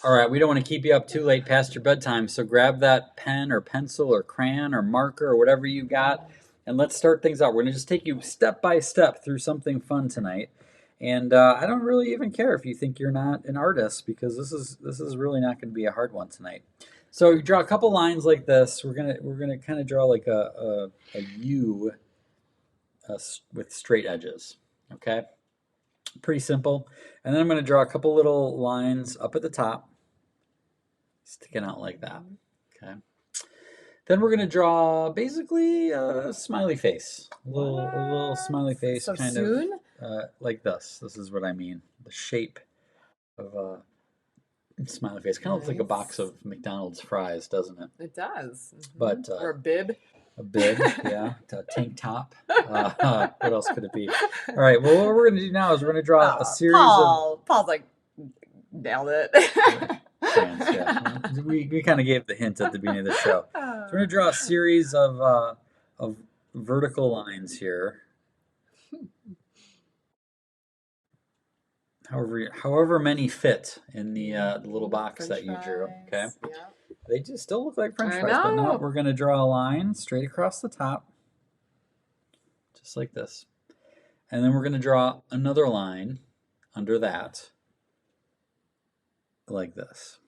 All right, we don't want to keep you up too late past your bedtime, so grab that pen or pencil or crayon or marker or whatever you got, and let's start things out. We're going to just take you step by step through something fun tonight. And I don't really even care if you think you're not an artist because this is really not going to be a hard one tonight. So you draw a couple lines like this. We're gonna kind of draw like a U with straight edges. Okay, pretty simple. And then I'm going to draw a couple little lines up at the top, sticking out like that. Okay. Then we're going to draw basically a smiley face, a little smiley face, So kind soon? of like this. This is what I mean. The shape of a smiley face kind of looks like a box Nice. of McDonald's fries, doesn't it? It does. But Or a bib. a bib, yeah, a tank top. What else could it be? All right. Well, what we're going to do now is we're going to draw a series Paul's like, nailed it. of crayons. Yeah, we kind of gave the hint at the beginning of the show. So we're going to draw a series of vertical lines here. However many fit in the little box French that you drew. Okay. fries. Yeah. They just still look like French I fries, but now know. we're going to draw a line straight across the top, just like this. And then we're going to draw another line under that, like this.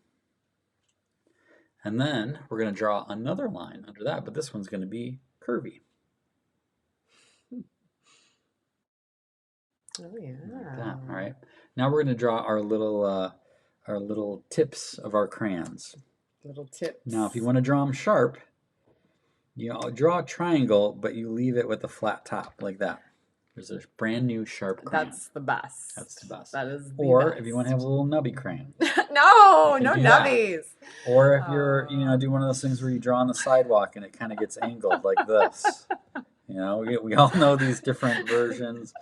And then we're going to draw another line under that, but this one's going to be curvy. Oh yeah. Like that. All right. Now we're going to draw our little tips of our crayons. Little tips. Now, if you want to draw them sharp, you know, draw a triangle, but you leave it with a flat top like that. There's a brand new sharp crayon. That's the best. That's the best. That is the Or best. if you want to have a little nubby crayon. No, You no can do that. nubbies. Or if you're, do one of those things where you draw on the sidewalk and it kind of gets angled like this. You know, we all know these different versions.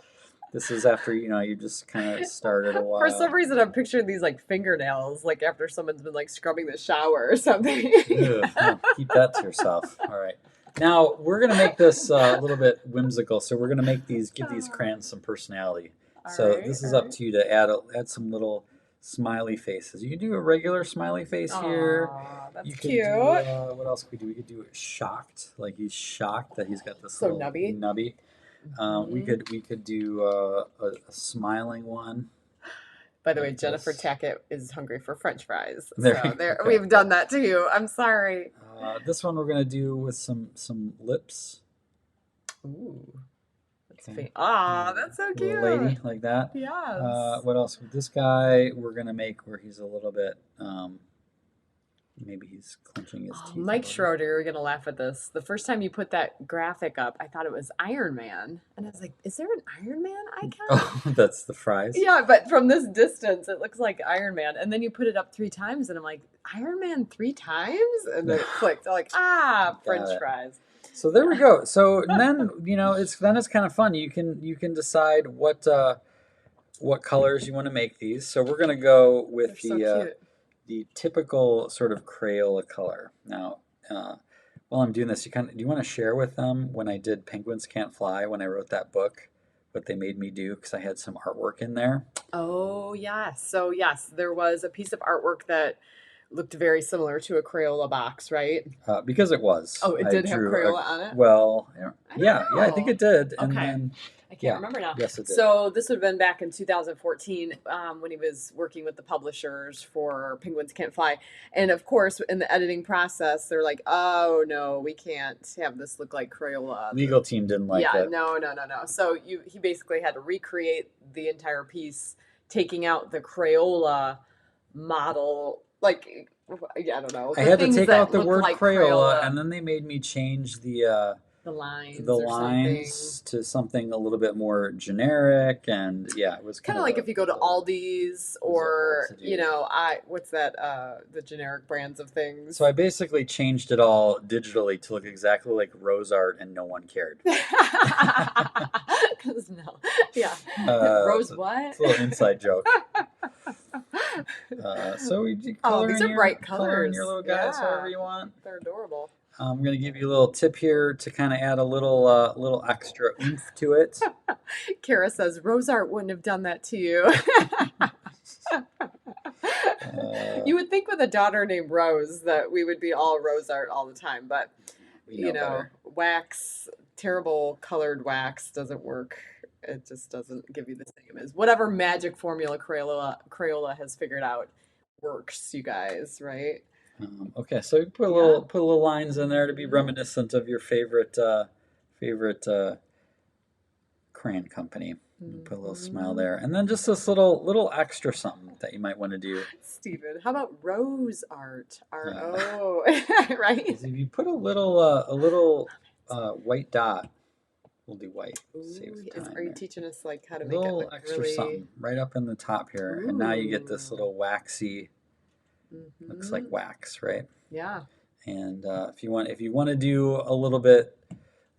This is after, you just kind of started a while. For some reason, I'm picturing these like fingernails, like after someone's been like scrubbing the shower or something. Ugh, no, keep that to yourself. All right. Now we're gonna make this a little bit whimsical. So we're gonna give these crayons some personality. So this is up to you to add some little smiley faces. You can do a regular smiley face here. Aw, that's You could cute. do what else could we do? We could do it shocked, like he's shocked that he's got this So little nubby. nubby. We could do a smiling one. By the way, like Jennifer this. Tackett is hungry for French fries. There So you there, go. we've done that to you. I'm sorry. This one we're gonna do with some lips. Ooh, that's Okay. that's so cute. Little lady like that. Yes. What else? With this guy, we're gonna make where he's a little bit. Maybe he's clenching his teeth. Mike Schroeder, you're gonna laugh at this. The first time you put that graphic up, I thought it was Iron Man, and I was like, "Is there an Iron Man icon?" Oh, that's the fries. Yeah, but from this distance, it looks like Iron Man. And then you put it up 3 times, and I'm like, Iron Man 3 times? And then it clicked. I'm like, French it. fries. So there we go. So then it's kind of fun. You can decide what colors you want to make these. So we're gonna go with They're so cute. The typical sort of Crayola color. Now, while I'm doing this, do you want to share with them when I did Penguins Can't Fly, when I wrote that book, what they made me do, because I had some artwork in there. Oh, yes. So, yes, there was a piece of artwork that looked very similar to a Crayola box, right? Because it was. Oh, it did have Crayola on it? Well, yeah, I think know. it did. And Okay. then, I can't remember now. Yes, it did. So this would have been back in 2014 when he was working with the publishers for Penguins Can't Fly. And of course, in the editing process, they're like, oh, no, we can't have this look like Crayola. Legal team didn't like it. No. So he basically had to recreate the entire piece, taking out the Crayola model. Like, I don't know. I had to take out the word like Crayola, and then they made me change the lines to something a little bit more generic, and it was kind of like if you go to Aldi's or what's that the generic brands of things. So I basically changed it all digitally to look exactly like Rose Art, and no one cared. Because Rose what? It's a little inside joke. So we do color these are bright colors. Color in your little guys however you want. They're adorable. I'm going to give you a little tip here to kind of add a little extra oomph to it. Kara says Rose Art wouldn't have done that to you. You would think with a daughter named Rose that we would be all rose art all the time, but we know better. wax, terrible colored wax doesn't work. It just doesn't give you the same as whatever magic formula Crayola has figured out works, you guys, right? Okay, so you put a Yeah. little lines in there to be reminiscent of your favorite crayon company. Put a little smile there, and then just this little extra something that you might want to do. Steven, how about rose art? Uh, R-O, right? Is if you put a little white dot, we'll do white. Saves time. Are you teaching us like how to A make it little look extra really... something right up in the top here, and now you get this little waxy. Looks like wax, right? Yeah. And if you want to do a little bit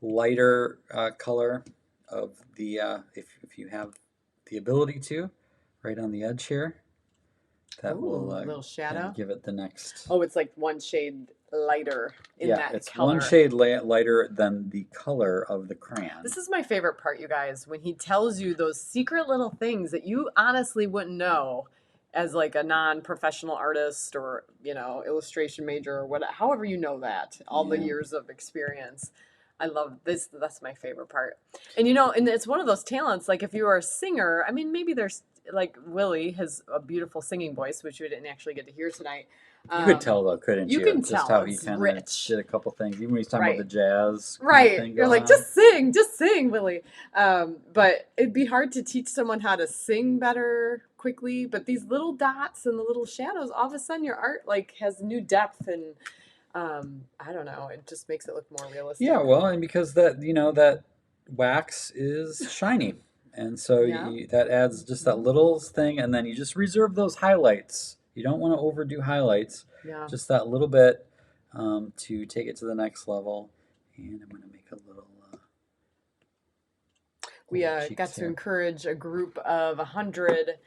lighter color of the if you have the ability to, right on the edge here, that will little shadow. give it the next. Oh, it's like one shade lighter in that it's color. one shade lighter than the color of the crayon. This is my favorite part, you guys, when he tells you those secret little things that you honestly wouldn't know as like a non-professional artist or, illustration major or whatever, however you know that, all the years of experience. I love this. That's my favorite part. And and it's one of those talents, like if you are a singer, I mean, maybe there's like Willie has a beautiful singing voice, which we didn't actually get to hear tonight. You could tell though, couldn't you? You can just tell how he it's kind of rich. did a couple things, even when he's talking about the jazz. Right. Thing You're like, on. just sing, Willie. But it'd be hard to teach someone how to sing better quickly. But these little dots and the little shadows, all of a sudden your art like has new depth and I don't know, it just makes it look more realistic. Yeah, well, and because that wax is shiny, and so that adds just that little thing, and then you just reserve those highlights. You don't want to overdo highlights. Yeah. Just that little bit to take it to the next level. And I'm going to make a little. We got to encourage a group of 100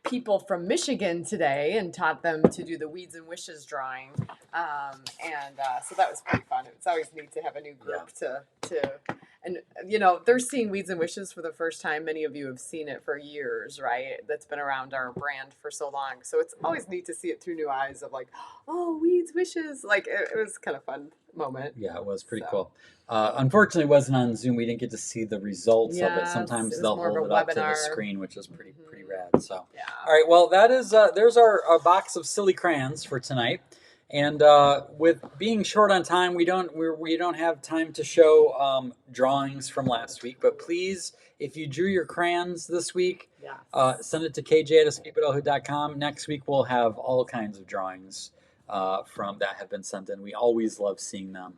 people from Michigan today and taught them to do the Weeds and Wishes drawing. So that was pretty fun. It's always neat to have a new group and they're seeing Weeds and Wishes for the first time. Many of you have seen it for years, right? That's been around our brand for so long. So it's always neat to see it through new eyes of like, oh, Weeds, Wishes. Like it was kind of fun moment. Yeah, it was pretty cool. Unfortunately, it wasn't on Zoom. We didn't get to see the results of it. Sometimes they'll hold it up to the screen, which is pretty rad. So, all right. Well, that is there's our box of silly crayons for tonight. And with being short on time, we don't have time to show drawings from last week. But please, if you drew your crayons this week, send it to kj@escapeadulthood.com. Next week we'll have all kinds of drawings from that have been sent in. We always love seeing them.